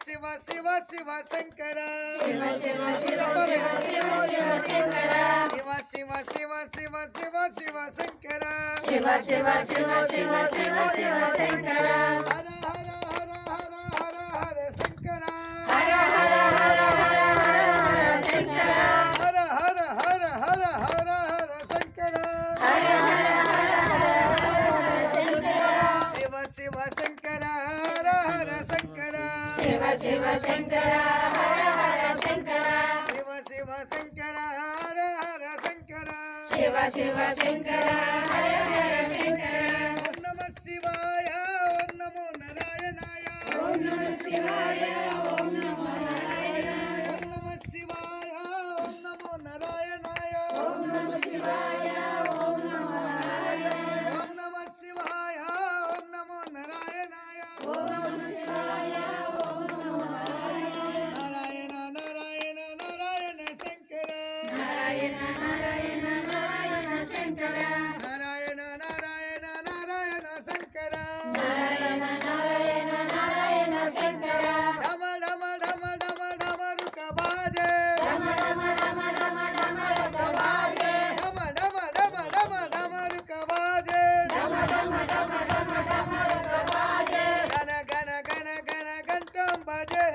शिव शिव शिव शंकर शिव शिव शिव शिव शिव शिव शंकर शिव शिव शिव शिव शिव शिव शंकर शिव शिव शिव शिव शिव शिव शंकर हर हर हर हर हर हर शंकर हर हर हर हर हर हर शंकर हर हर हर हर हर हर शंकर हर हर हर हर हर शंकर शिव शिव शंकर हर हर शंकर शिव शिव शंकर हर हर शंकर शिव शिव शंकर हर हर शंकर शिव शिव शंकर हर हर शंकर ओम नमः शिवाय ओम नमो नारायणाय ओम नमः शिवाय ओम नमो नारायणाय ओम नमः शिवाय ओम नमो नारायणाय ओम नमः शिवाय ओम नमो नारायणाय ओम नमः शिवाय ओम नमो नारायणाय ओम नमः शिवाय ओम नमो नारायणाय नारायण नारायण नारायण शंकर नारायण नारायण नारायण शंकर नारायण नारायण नारायण शंकर नारायण नारायण नारायण शंकर डम डम डम डम डमरुक बाजे डम डम डम डम डमरुक बाजे डम डम डम डम डमरुक बाजे डम डम डम डम डमरुक बाजे गण गण गण गण गंटम बाजे